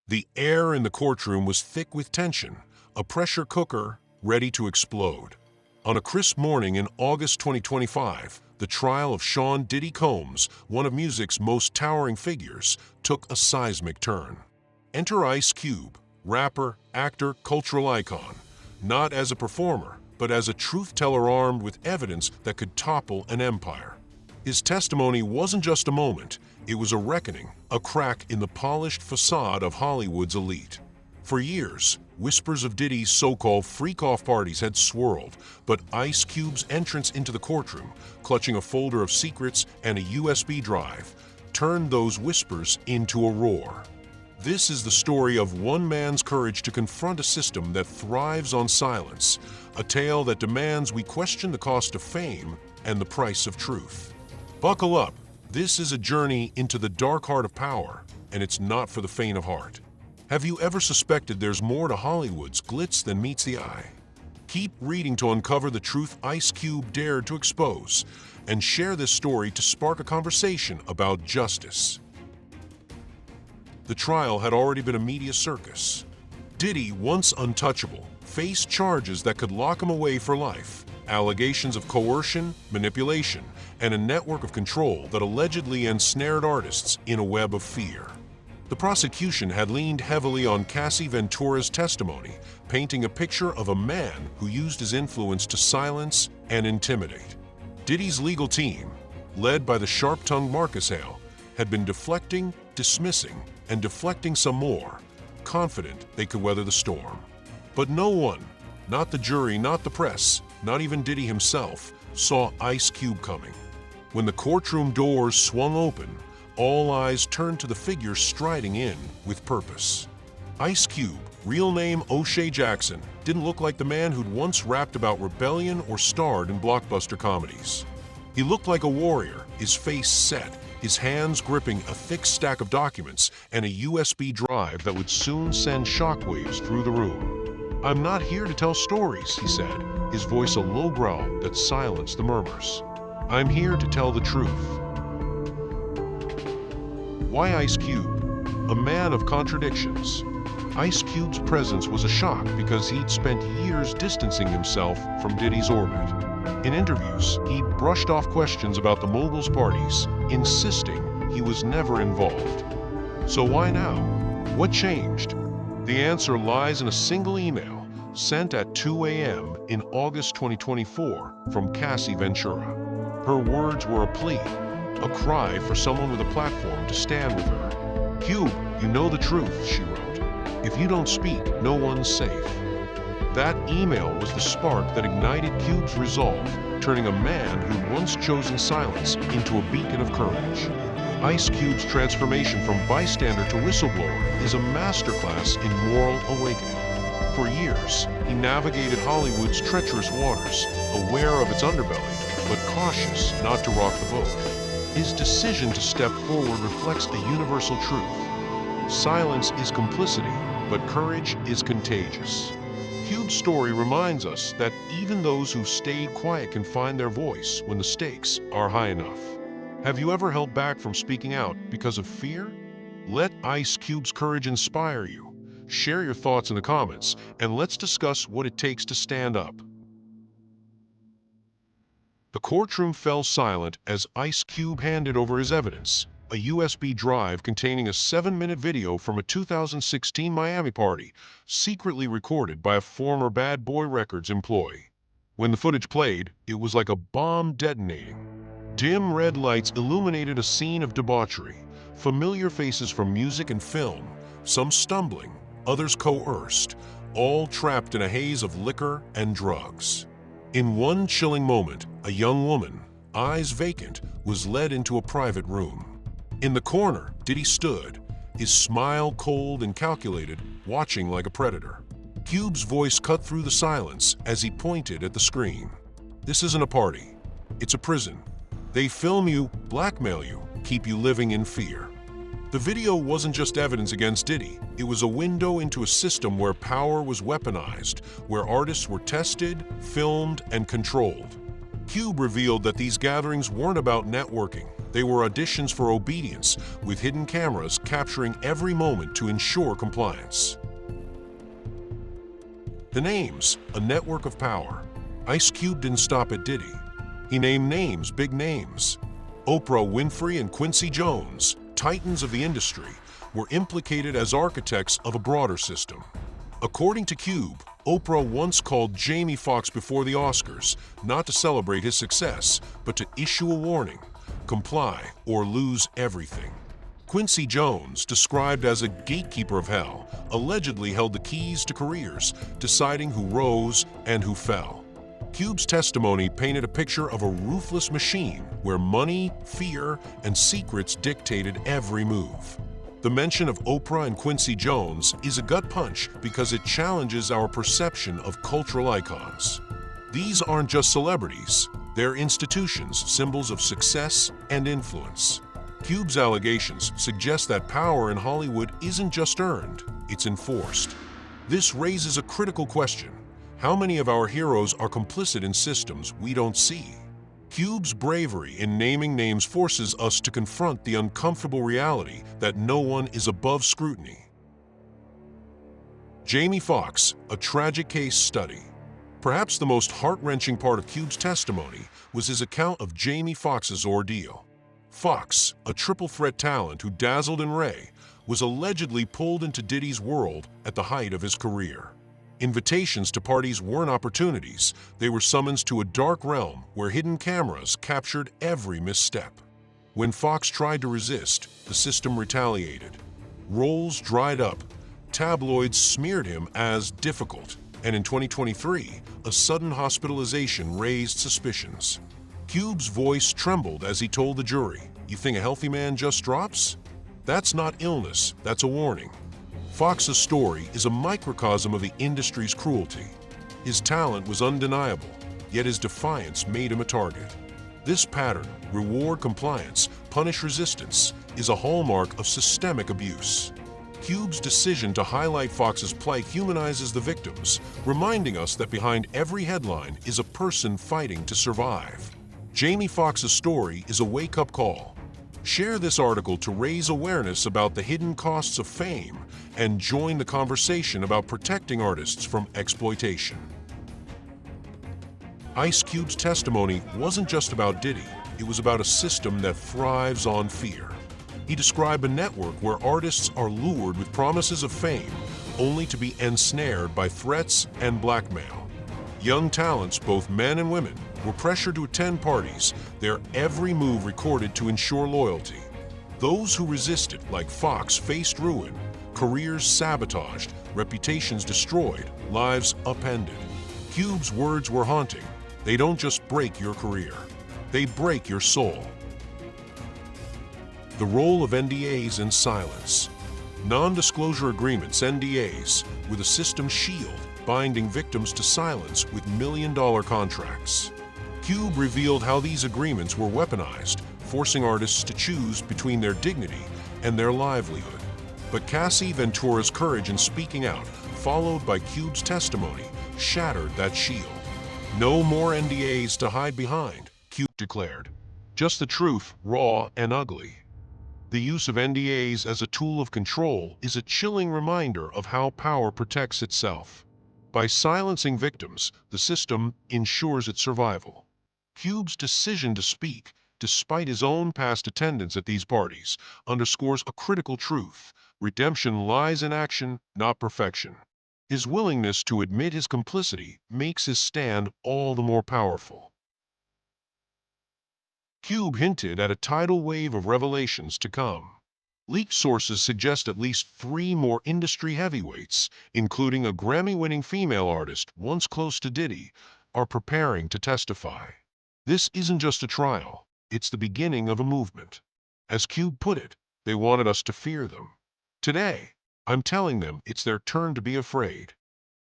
The air in the courtroom was thick with tension, a pressure cooker ready to explode. On a crisp morning in August 2025, the trial of Sean Diddy Combs, one of music's most towering figures, took a seismic turn. Enter Ice Cube, rapper, actor, cultural icon, not as a performer, but as a truth-teller armed with evidence that could topple an empire. His testimony wasn't just a moment, it was a reckoning, a crack in the polished facade of Hollywood's elite. For years, whispers of Diddy's so-called freak-off parties had swirled, but Ice Cube's entrance into the courtroom, clutching a folder of secrets and a USB drive, turned those whispers into a roar. This is the story of one man's courage to confront a system that thrives on silence, a tale that demands we question the cost of fame and the price of truth. Buckle up, this is a journey into the dark heart of power, and it's not for the faint of heart. Have you ever suspected there's more to Hollywood's glitz than meets the eye? Keep reading to uncover the truth Ice Cube dared to expose, and share this story to spark a conversation about justice. The trial had already been a media circus. Diddy, once untouchable, faced charges that could lock him away for life, allegations of coercion, manipulation, and a network of control that allegedly ensnared artists in a web of fear. The prosecution had leaned heavily on Cassie Ventura's testimony, painting a picture of a man who used his influence to silence and intimidate. Diddy's legal team, led by the sharp-tongued Marcus Hale, had been deflecting, dismissing, and deflecting some more, confident they could weather the storm. But no one, not the jury, not the press, not even Diddy himself, saw Ice Cube coming. When the courtroom doors swung open, all eyes turned to the figure striding in with purpose. Ice Cube, real name O'Shea Jackson, didn't look like the man who'd once rapped about rebellion or starred in blockbuster comedies. He looked like a warrior, his face set, his hands gripping a thick stack of documents and a USB drive that would soon send shockwaves through the room. "I'm not here to tell stories," he said, his voice a low growl that silenced the murmurs. "I'm here to tell the truth." Why Ice Cube? A man of contradictions. Ice Cube's presence was a shock because he'd spent years distancing himself from Diddy's orbit. In interviews, he brushed off questions about the mogul's parties, insisting he was never involved. So why now? What changed? The answer lies in a single email sent at 2 a.m. in August 2024 from Cassie Ventura. Her words were a plea, a cry for someone with a platform to stand with her. "Cube, you know the truth," she wrote. "If you don't speak, no one's safe." That email was the spark that ignited Cube's resolve, turning a man who'd once chosen silence into a beacon of courage. Ice Cube's transformation from bystander to whistleblower is a masterclass in moral awakening. For years, he navigated Hollywood's treacherous waters, aware of its underbelly, but cautious not to rock the boat. His decision to step forward reflects a universal truth. Silence is complicity, but courage is contagious. Cube's story reminds us that even those who stayed quiet can find their voice when the stakes are high enough. Have you ever held back from speaking out because of fear? Let Ice Cube's courage inspire you. Share your thoughts in the comments, and let's discuss what it takes to stand up. The courtroom fell silent as Ice Cube handed over his evidence, a USB drive containing a 7-minute video from a 2016 Miami party, secretly recorded by a former Bad Boy Records employee. When the footage played, it was like a bomb detonating. Dim red lights illuminated a scene of debauchery, familiar faces from music and film, some stumbling, others coerced, all trapped in a haze of liquor and drugs. In one chilling moment, a young woman, eyes vacant, was led into a private room. In the corner, Diddy stood, his smile cold and calculated, watching like a predator. Cube's voice cut through the silence as he pointed at the screen. "This isn't a party. It's a prison. They film you, blackmail you, keep you living in fear." The video wasn't just evidence against Diddy. It was a window into a system where power was weaponized, where artists were tested, filmed, and controlled. Cube revealed that these gatherings weren't about networking. They were auditions for obedience, with hidden cameras capturing every moment to ensure compliance. The names, a network of power. Ice Cube didn't stop at Diddy. He named names, big names. Oprah Winfrey and Quincy Jones, titans of the industry, were implicated as architects of a broader system. According to Cube, Oprah once called Jamie Foxx before the Oscars, not to celebrate his success, but to issue a warning: comply or lose everything. Quincy Jones, described as a gatekeeper of hell, allegedly held the keys to careers, deciding who rose and who fell. Cube's testimony painted a picture of a ruthless machine where money, fear, and secrets dictated every move. The mention of Oprah and Quincy Jones is a gut punch because it challenges our perception of cultural icons. These aren't just celebrities, they're institutions, symbols of success and influence. Cube's allegations suggest that power in Hollywood isn't just earned, it's enforced. This raises a critical question: how many of our heroes are complicit in systems we don't see? Cube's bravery in naming names forces us to confront the uncomfortable reality that no one is above scrutiny. Jamie Foxx, a tragic case study. Perhaps the most heart-wrenching part of Cube's testimony was his account of Jamie Foxx's ordeal. Foxx, a triple-threat talent who dazzled and Ray, was allegedly pulled into Diddy's world at the height of his career. Invitations to parties weren't opportunities, they were summons to a dark realm where hidden cameras captured every misstep. When Foxx tried to resist, the system retaliated. Roles dried up, tabloids smeared him as difficult, and in 2023, a sudden hospitalization raised suspicions. Cube's voice trembled as he told the jury, "You think a healthy man just drops? That's not illness, that's a warning." Foxx's story is a microcosm of the industry's cruelty. His talent was undeniable, yet his defiance made him a target. This pattern, reward compliance, punish resistance, is a hallmark of systemic abuse. Cube's decision to highlight Foxx's plight humanizes the victims, reminding us that behind every headline is a person fighting to survive. Jamie Foxx's story is a wake-up call. Share this article to raise awareness about the hidden costs of fame and join the conversation about protecting artists from exploitation. Ice Cube's testimony wasn't just about Diddy, it was about a system that thrives on fear. He described a network where artists are lured with promises of fame, only to be ensnared by threats and blackmail. Young talents, both men and women, were pressured to attend parties, their every move recorded to ensure loyalty. Those who resisted, like Foxx, faced ruin, careers sabotaged, reputations destroyed, lives upended. Cube's words were haunting. They don't just break your career, they break your soul. The role of NDAs and silence. Non-disclosure agreements, NDAs, were the system's shield, binding victims to silence with million-dollar contracts. Cube revealed how these agreements were weaponized, forcing artists to choose between their dignity and their livelihood. But Cassie Ventura's courage in speaking out, followed by Cube's testimony, shattered that shield. No more NDAs to hide behind, Cube declared. Just the truth, raw and ugly. The use of NDAs as a tool of control is a chilling reminder of how power protects itself. By silencing victims, the system ensures its survival. Cube's decision to speak, despite his own past attendance at these parties, underscores a critical truth: redemption lies in action, not perfection. His willingness to admit his complicity makes his stand all the more powerful. Cube hinted at a tidal wave of revelations to come. Leaked sources suggest at least 3 more industry heavyweights, including a Grammy-winning female artist once close to Diddy, are preparing to testify. This isn't just a trial, it's the beginning of a movement. As Cube put it, they wanted us to fear them. Today, I'm telling them it's their turn to be afraid.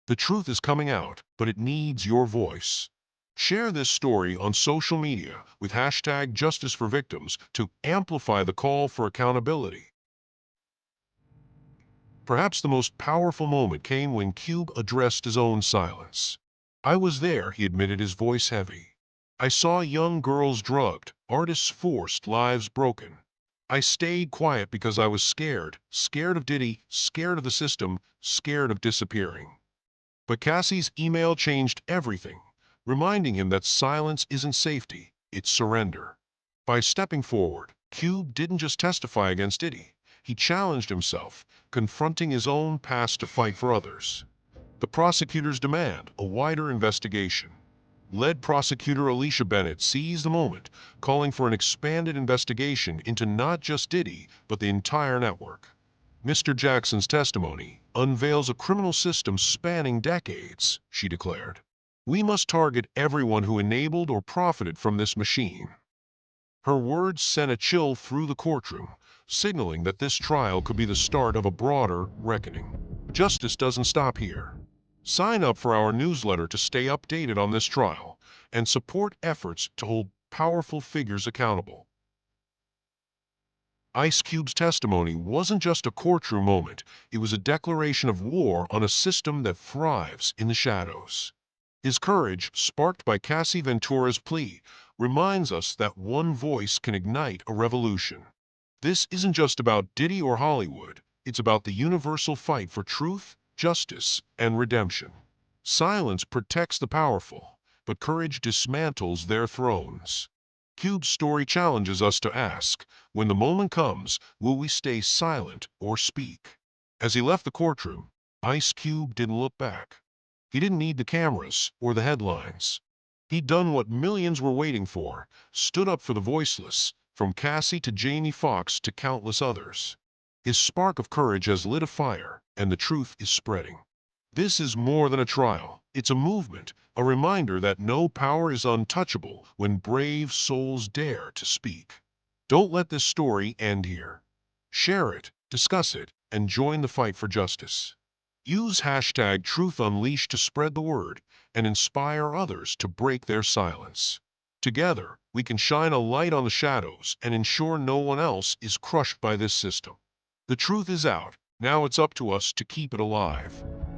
The truth is coming out, but it needs your voice. Share this story on social media with #JusticeForVictims to amplify the call for accountability. Perhaps the most powerful moment came when Cube addressed his own silence. "I was there," he admitted, his voice heavy. I saw young girls drugged, artists forced, lives broken. I stayed quiet because I was scared, scared of Diddy, scared of the system, scared of disappearing. But Cassie's email changed everything, reminding him that silence isn't safety, it's surrender. By stepping forward, Cube didn't just testify against Diddy. He challenged himself, confronting his own past to fight for others. The prosecutors demand a wider investigation. Lead prosecutor Alicia Bennett seized the moment, calling for an expanded investigation into not just Diddy, but the entire network. Mr. Jackson's testimony unveils a criminal system spanning decades, she declared. We must target everyone who enabled or profited from this machine. Her words sent a chill through the courtroom, signaling that this trial could be the start of a broader reckoning. Justice doesn't stop here. Sign up for our newsletter to stay updated on this trial and support efforts to hold powerful figures accountable. Ice Cube's testimony wasn't just a courtroom moment, it was a declaration of war on a system that thrives in the shadows. His courage, sparked by Cassie Ventura's plea, reminds us that one voice can ignite a revolution. This isn't just about Diddy or Hollywood, it's about the universal fight for truth, justice, and redemption. Silence protects the powerful, but courage dismantles their thrones. Cube's story challenges us to ask, when the moment comes, will we stay silent or speak? As he left the courtroom, Ice Cube didn't look back. He didn't need the cameras or the headlines. He'd done what millions were waiting for, stood up for the voiceless, from Cassie to Jamie Foxx to countless others. His spark of courage has lit a fire, and the truth is spreading. This is more than a trial. It's a movement, a reminder that no power is untouchable when brave souls dare to speak. Don't let this story end here. Share it, discuss it, and join the fight for justice. Use hashtag #TruthUnleashed to spread the word and inspire others to break their silence. Together, we can shine a light on the shadows and ensure no one else is crushed by this system. The truth is out. Now it's up to us to keep it alive.